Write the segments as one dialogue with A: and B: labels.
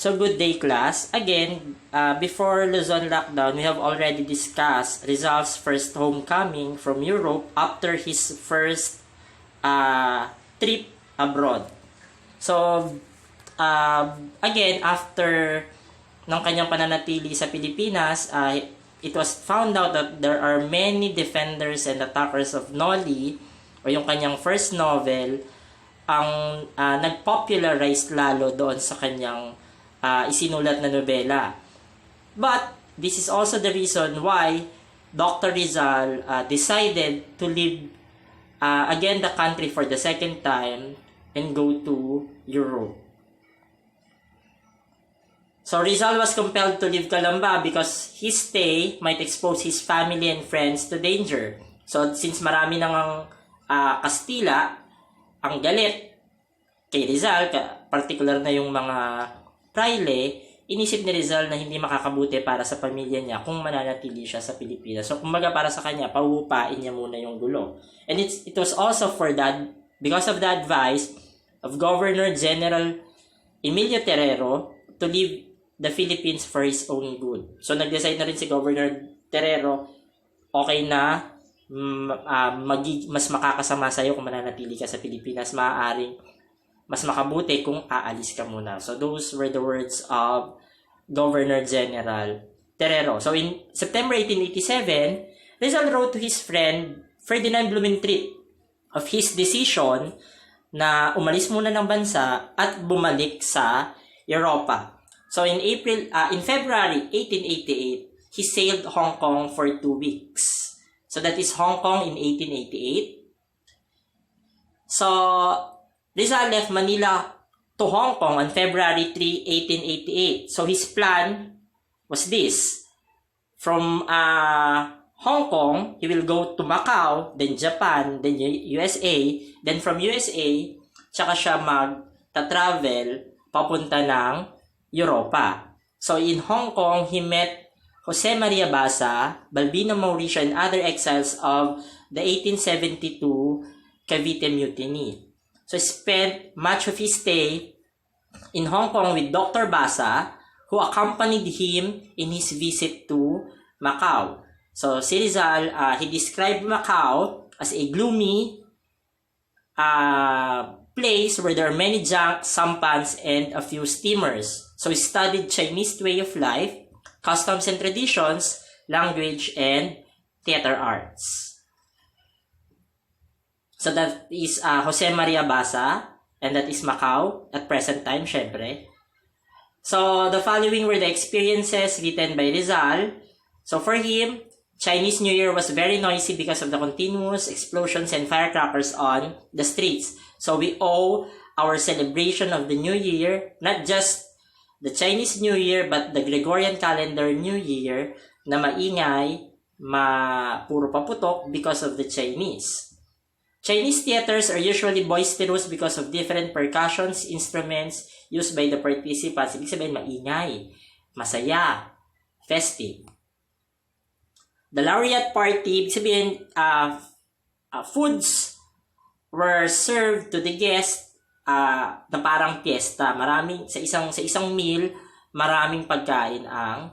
A: So good day class. Again, before Luzon lockdown, we have already discussed Rizal's first homecoming from Europe after his first trip abroad. So, again, after ng kanyang pananatili sa Pilipinas, it was found out that there are many defenders and attackers of Noli, o yung kanyang first novel, ang nag-popularize lalo doon sa kanyang isinulat na nobela. But this is also the reason why Dr. Rizal decided to leave again the country for the second time and go to Europe. So Rizal was compelled to leave Calamba because his stay might expose his family and friends to danger. So since marami nang Kastila ang galit kay Rizal, particular na yung mga praile, inisip ni Rizal na hindi makakabuti para sa pamilya niya kung mananatili siya sa Pilipinas. So, kumbaga para sa kanya, pauupain niya muna yung gulo. And it was also for that, because of the advice of Governor General Emilio Terrero to leave the Philippines for his own good. So, nag-decide na rin si Governor Terrero, okay na, mas makakasama sa'yo kung mananatili ka sa Pilipinas, maaaring mas makabuti kung aalis ka muna. So those were the words of Governor General Terrero. So in September 1887, Rizal wrote to his friend Ferdinand Blumentritt of his decision na umalis muna ng bansa at bumalik sa Europa. So in February 1888, he sailed Hong Kong for 2 weeks. So that is Hong Kong in 1888. So Rizal left Manila to Hong Kong on February 3, 1888. So his plan was this. From Hong Kong, he will go to Macau, then Japan, then USA. Then from USA, tsaka siya mag-travel papunta ng Europa. So in Hong Kong, he met Jose Maria Basa, Balbino Mauricio, and other exiles of the 1872 Cavite Mutiny. So he spent much of his stay in Hong Kong with Dr. Basa, who accompanied him in his visit to Macau. So si Rizal, he described Macau as a gloomy place where there are many junk, sampans, and a few steamers. So he studied Chinese way of life, customs and traditions, language, and theater arts. So that is Jose Maria Basa, and that is Macau at present time, syempre. So the following were the experiences written by Rizal. So for him, Chinese New Year was very noisy because of the continuous explosions and firecrackers on the streets. So we owe our celebration of the New Year, not just the Chinese New Year, but the Gregorian calendar New Year, na maingay, puro paputok because of the Chinese. Chinese theaters are usually boisterous because of different percussions, instruments used by the participants. Ibig sabihin, maingay, masaya, festive. The laureate party, ibig sabihin, foods were served to the guests na parang piyesta. Maraming, sa isang meal, maraming pagkain ang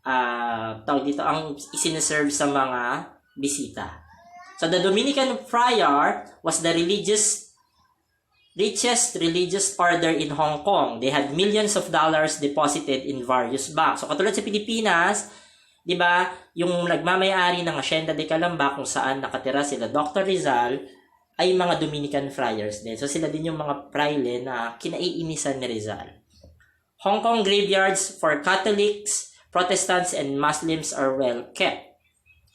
A: ang isineserve sa mga bisita. So the Dominican friar was the richest religious order in Hong Kong. They had millions of dollars deposited in various banks. So katulad sa Pilipinas, 'di ba, yung nagmamay-ari ng Hacienda de Calamba kung saan nakatira sila Dr. Rizal ay mga Dominican friars din. So sila din yung mga praile na kinaiinisan ni Rizal. Hong Kong graveyards for Catholics, Protestants, and Muslims are well kept.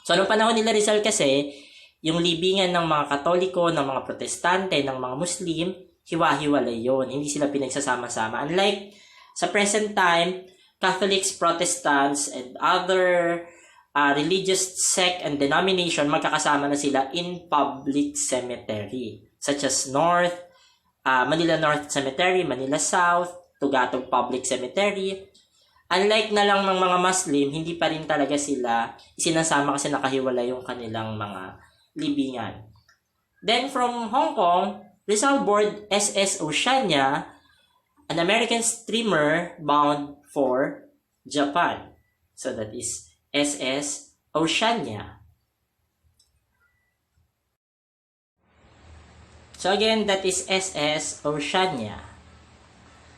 A: So noong panahon nila Rizal kasi, yung libingan ng mga Katoliko, ng mga Protestante, ng mga Muslim, hiwa-hiwalay yun. Hindi sila pinagsasama-sama. Unlike sa present time, Catholics, Protestants, and other religious sect and denomination, magkakasama na sila in public cemetery. Such as Manila North Cemetery, Manila South, Tugatog Public Cemetery. Unlike na lang ng mga Muslim, hindi pa rin talaga sila isinasama kasi nakahiwalay yung kanilang mga libingan. Then from Hong Kong, Rizal board SS Oceania an American steamer bound for Japan. So that is SS Oceania. So again, that is SS Oceania.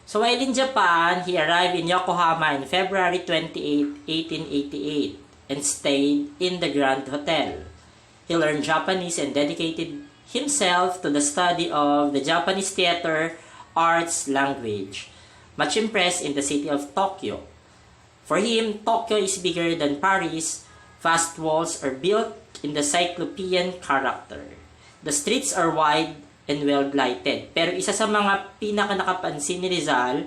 A: So while in Japan, he arrived in Yokohama on February 28, 1888 and stayed in the Grand Hotel. He learned Japanese and dedicated himself to the study of the Japanese theater, arts, language, much impressed in the city of Tokyo. For him, Tokyo is bigger than Paris. Vast walls are built in the cyclopean character. The streets are wide and well-lighted. Pero isa sa mga pinaka-nakapansin ni Rizal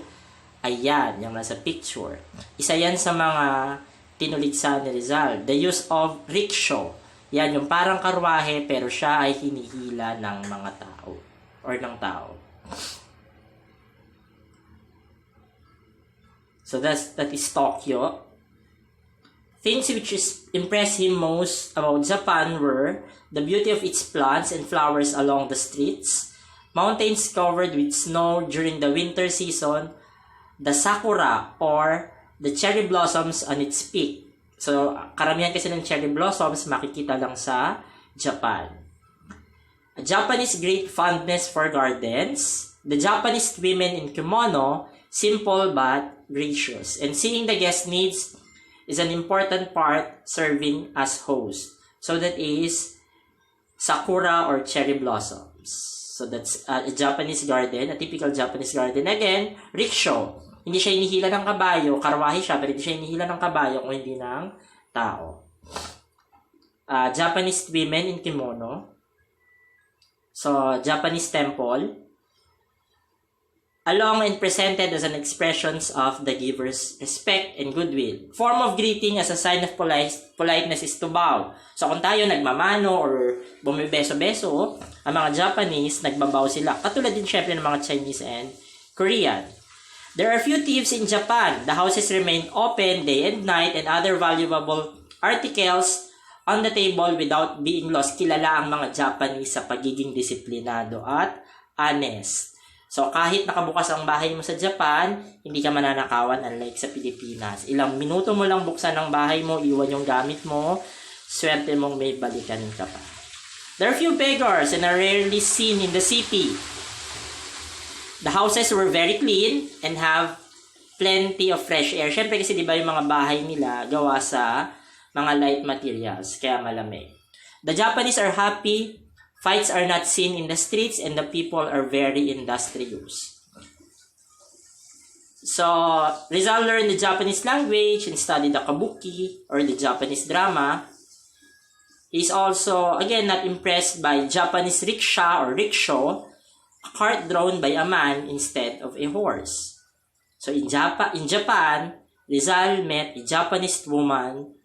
A: ay yan, yung nasa picture. Isa yan sa mga tinuligsa ni Rizal. The use of rickshaw. Yan, yung parang karwahe pero siya ay hinihila ng mga tao or ng tao. So that is Tokyo. Things which impressed him most about Japan were the beauty of its plants and flowers along the streets, mountains covered with snow during the winter season, the sakura or the cherry blossoms on its peak. So, karamihan kasi ng cherry blossoms makikita lang sa Japan. A Japanese great fondness for gardens, the Japanese women in kimono, simple but gracious, and seeing the guest needs is an important part serving as host. So that is sakura or cherry blossoms. So that's a Japanese garden, a typical Japanese garden. Again, rickshaw. Hindi siya hinihila ng kabayo, karwahe siya, pero hindi siya hinihila ng kabayo kung hindi ng tao. Japanese women in kimono. So, Japanese temple. Along and presented as an expression of the giver's respect and goodwill. Form of greeting as a sign of politeness is to bow. So kung tayo nagmamano or bumibeso-beso, ang mga Japanese, nagbabaw sila. Katulad din syempre ng mga Chinese and Korean. There are few thieves in Japan. The houses remain open day and night and other valuable articles on the table without being lost. Kilala ang mga Japanese sa pagiging disiplinado at honest. So, kahit nakabukas ang bahay mo sa Japan, hindi ka mananakawan unlike sa Pilipinas. Ilang minuto mo lang buksan ang bahay mo, iwan yung gamit mo, swerte mong may balikan ka pa. There are few beggars and are rarely seen in the city. The houses were very clean and have plenty of fresh air. Siyempre kasi di ba yung mga bahay nila gawa sa mga light materials, kaya malamig. The Japanese are happy. Fights are not seen in the streets and the people are very industrious. So, Rizal learned the Japanese language and studied the kabuki or the Japanese drama. He's also, again, not impressed by Japanese rickshaw or rickshaw, a cart drawn by a man instead of a horse. So, in Japan, Rizal met a Japanese woman,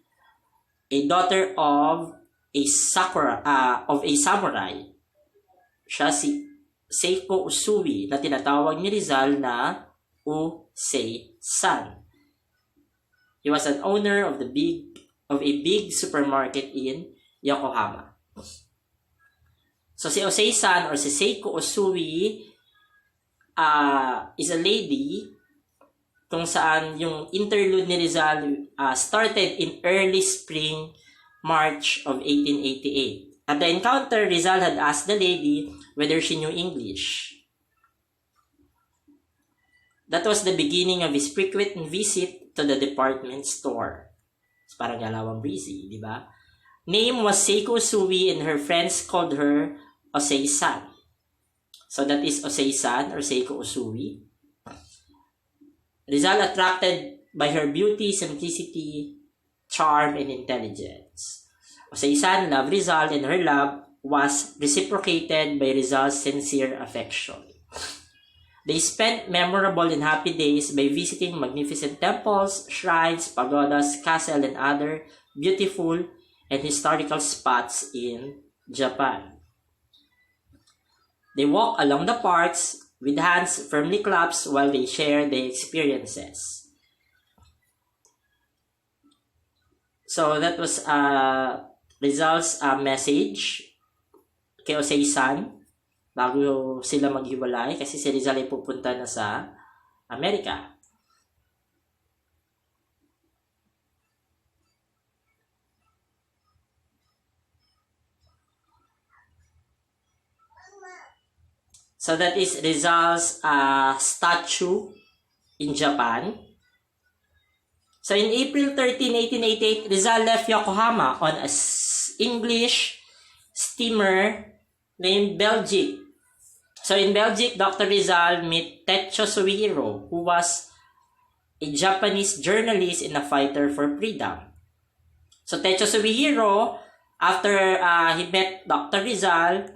A: a daughter of a samurai. Siya si Seiko Usui na tinatawag ni Rizal na Usei-san. He was an owner of a big supermarket in Yokohama. So si Usei-san or si Seiko Usui is a lady kung saan yung interlude ni Rizal started in early spring March of 1888. At the encounter, Rizal had asked the lady whether she knew English. That was the beginning of his frequent visit to the department store. It's parang galawang breezy, di ba? Name was Seiko Usui and her friends called her Osei-san. So that is Osei-san or Seiko Usui. Rizal attracted by her beauty, simplicity, charm, and intelligence. Osei-san loved Rizal and her love was reciprocated by Rizal's sincere affection. They spent memorable and happy days by visiting magnificent temples, shrines, pagodas, castles, and other beautiful and historical spots in Japan. They walked along the parks with hands firmly clasped while they shared their experiences. So that was Rizal's message kay Osei-san bago sila maghiwalay kasi si Rizal ay pupunta na sa America. So that is Rizal's statue in Japan. So in April 13, 1888, Rizal left Yokohama on a English steamer named Belgic. So in Belgic, Dr. Rizal met Techo Suihiro, who was a Japanese journalist and a fighter for freedom. So Techo Suihiro, after he met Dr. Rizal,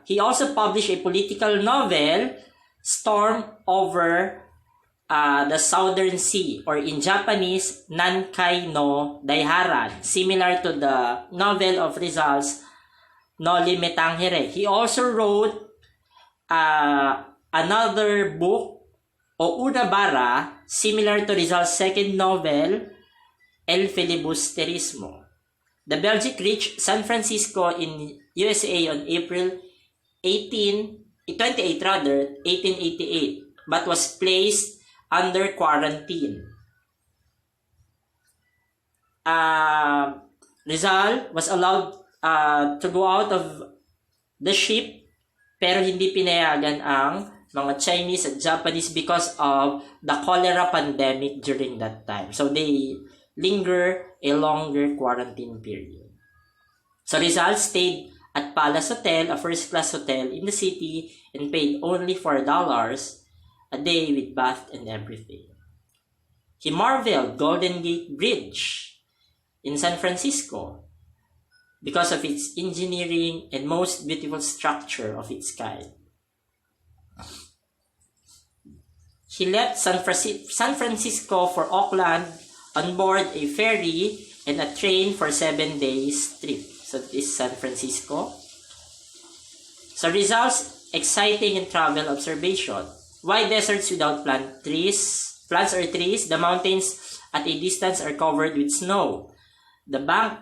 A: he also published a political novel, Storm Over the Southern Sea, or in Japanese, Nankai no Daiharan, similar to the novel of Rizal's Noli Me Tangere. He also wrote another book, O Unabara, similar to Rizal's second novel, El Filibusterismo. The Belgic reached San Francisco in USA on April 28, 1888, but was placed under quarantine. Rizal was allowed to go out of the ship, pero hindi pinayagan ang mga Chinese at Japanese because of the cholera pandemic during that time. So they linger a longer quarantine period. So Rizal stayed at Palace Hotel, a first-class hotel in the city, and paid only $4 a day with bath and everything. He marveled Golden Gate Bridge in San Francisco because of its engineering and most beautiful structure of its kind. He left San Francisco for Oakland on board a ferry and a train for 7 days trip. So this is San Francisco. So Rizal's exciting and travel observation. Why deserts without plants or trees? The mountains at a distance are covered with snow. The bank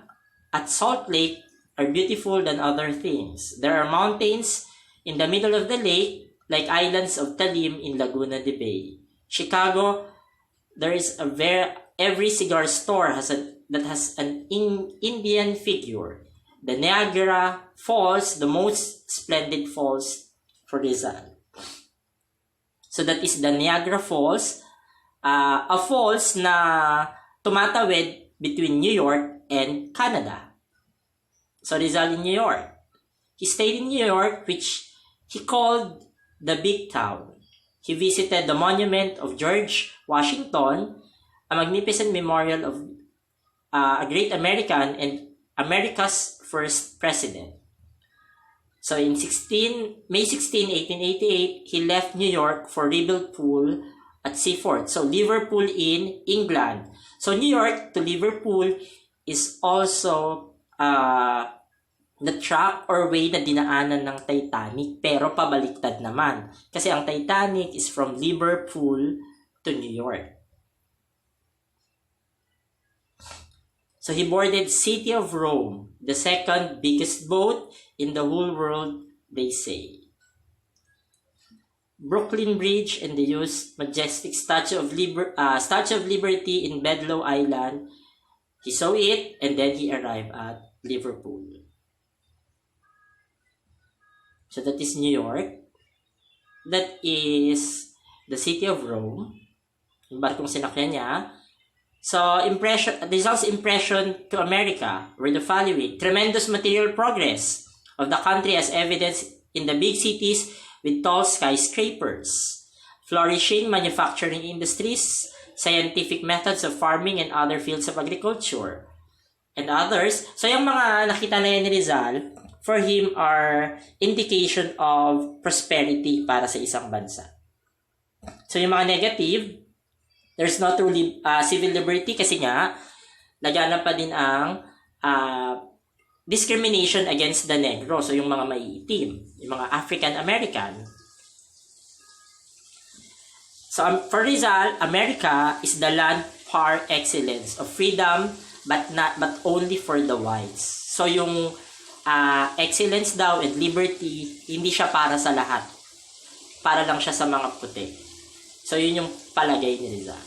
A: at Salt Lake are beautiful than other things. There are mountains in the middle of the lake, like islands of Talim in Laguna de Bay. Chicago, there is every cigar store that has an Indian figure. The Niagara Falls, the most splendid falls for Rizal. So that is the Niagara Falls, a falls na tumatawid between New York and Canada. So Rizal in New York. He stayed in New York, which he called the Big Town. He visited the monument of George Washington, a magnificent memorial of a great American and America's first president. So in May 16, 1888, he left New York for Liverpool at Seaford. So Liverpool in England. So New York to Liverpool is also the track or way na dinaanan ng Titanic, pero pabaliktad naman. Kasi ang Titanic is from Liverpool to New York. So he boarded City of Rome, the second biggest boat in the whole world, they say. Brooklyn Bridge and the used majestic Statue of Liberty in Bedloe Island. He saw it and then he arrived at Liverpool. So that is New York. That is the City of Rome. Yung barkong sinakyan niya. So, Rizal's impression to America were the following. Tremendous material progress of the country as evidenced in the big cities with tall skyscrapers, flourishing manufacturing industries, scientific methods of farming and other fields of agriculture, and others. So, yung mga nakita na yan ni Rizal, for him are indication of prosperity para sa isang bansa. So, yung mga negative, there's no true civil liberty kasi nga, laganap pa din ang discrimination against the Negro. So, yung mga maiitim, yung mga African American. So, for Rizal, America is the land par excellence of freedom but only for the whites. So, yung excellence daw and liberty, hindi siya para sa lahat. Para lang siya sa mga puti. So, yun yung palagay ni Rizal.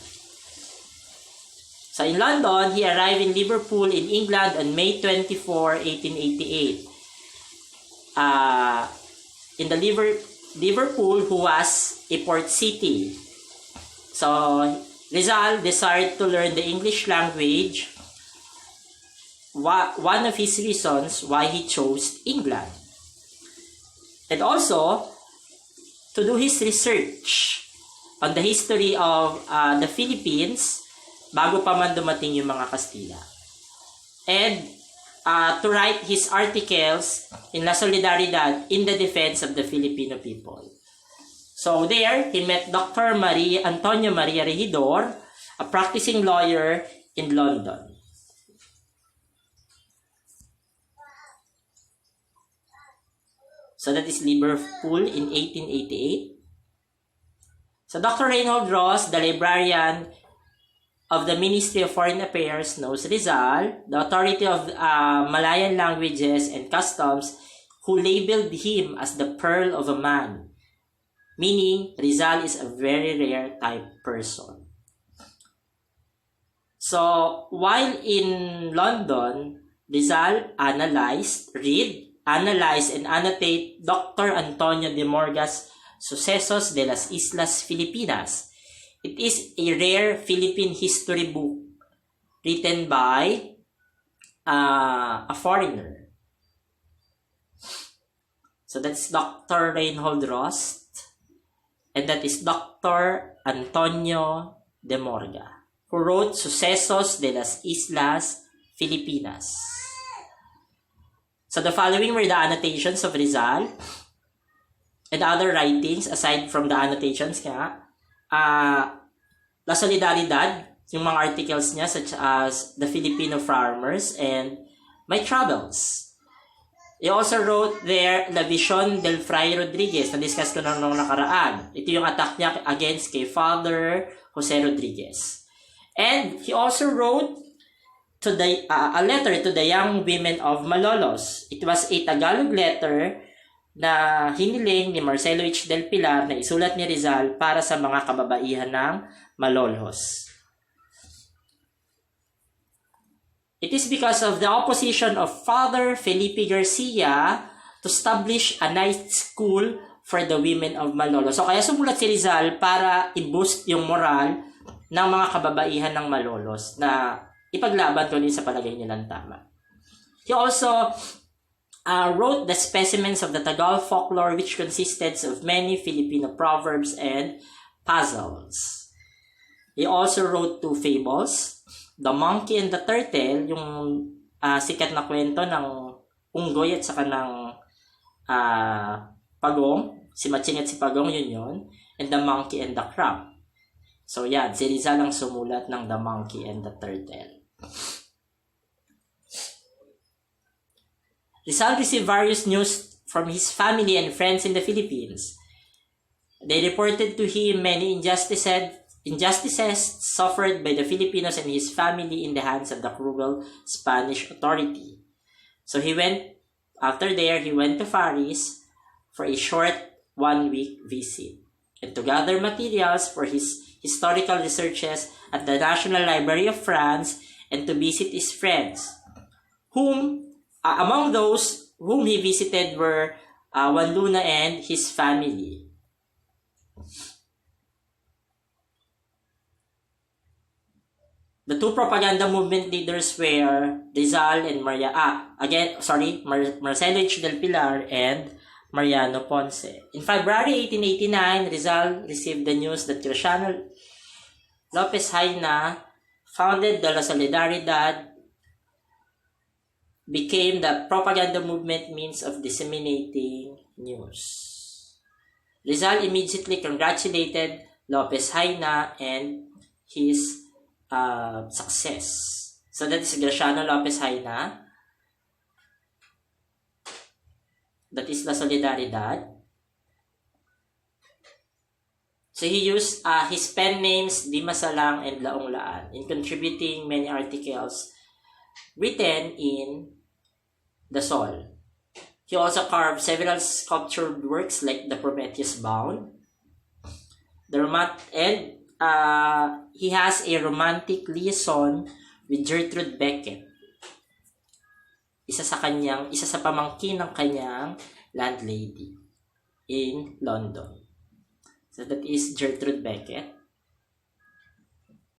A: So, in London, he arrived in Liverpool in England on May 24, 1888. In the Liverpool, who was a port city. So, Rizal desired to learn the English language. One of his reasons why he chose England. And also, to do his research on the history of the Philippines bago pa man dumating yung mga Kastila. And to write his articles in La Solidaridad in the defense of the Filipino people. So there, he met Dr. Antonio Maria Regidor, a practicing lawyer in London. So that is Liverpool in 1888. So Dr. Reinhold Ross, the librarian of the Ministry of Foreign Affairs, knows Rizal, the authority of Malayan languages and customs, who labeled him as the pearl of a man, meaning Rizal is a very rare type person. So while in London, Rizal analyze, and annotate Dr. Antonio de Morga's Sucesos de las Islas Filipinas. It is a rare Philippine history book written by a foreigner. So that's Dr. Reinhold Ross, and that is Dr. Antonio de Morga, who wrote Sucesos de las Islas Filipinas. So the following were the annotations of Rizal and other writings aside from the annotations nga. La Solidaridad, yung mga articles niya such as The Filipino Farmers and My Travels. He also wrote there La Visión del Fray Rodriguez, na-discuss ko nung nakaraan. Ito yung attack niya against kay Father Jose Rodriguez. And he also wrote a letter to the young women of Malolos. It was a Tagalog letter na hiniling ni Marcelo H. del Pilar na isulat ni Rizal para sa mga kababaihan ng Malolos. It is because of the opposition of Father Felipe Garcia to establish a night school for the women of Malolos. So kaya sumulat si Rizal para i-boost yung moral ng mga kababaihan ng Malolos na ipaglaban ko din sa palagay nilang tama. He also wrote the specimens of the Tagalog folklore, which consisted of many Filipino proverbs and puzzles. He also wrote 2 fables, The Monkey and the Turtle, yung sikat na kwento ng unggoy at saka ng pagong, si Matching at si Pagong, yun, and The Monkey and the Crab. So yan, si Rizal ang sumulat ng The Monkey and the Turtle. Rizal received various news from his family and friends in the Philippines. They reported to him many injustices suffered by the Filipinos and his family in the hands of the cruel Spanish authority. So after he went to Paris for a short 1-week visit and to gather materials for his historical researches at the National Library of France and to visit his friends, among those whom he visited were Juan Luna and his family. The 2 propaganda movement leaders were Rizal and Marcelo H. del Pilar and Mariano Ponce. In February 1889, Rizal received the news that Cristiano Lopez Haina founded the La Solidaridad, became the propaganda movement means of disseminating news. Rizal immediately congratulated Lopez Haina and his success. So that is Graciano Lopez Haina. That is La Solidaridad. So he used his pen names Di Masalang and Laong Laan in contributing many articles written in the Sol. He also carved several sculptured works like the Prometheus Bound. He has a romantic liaison with Gertrude Beckett. Isa sa pamangkin ng kanyang landlady in London. So that is Gertrude Beckett.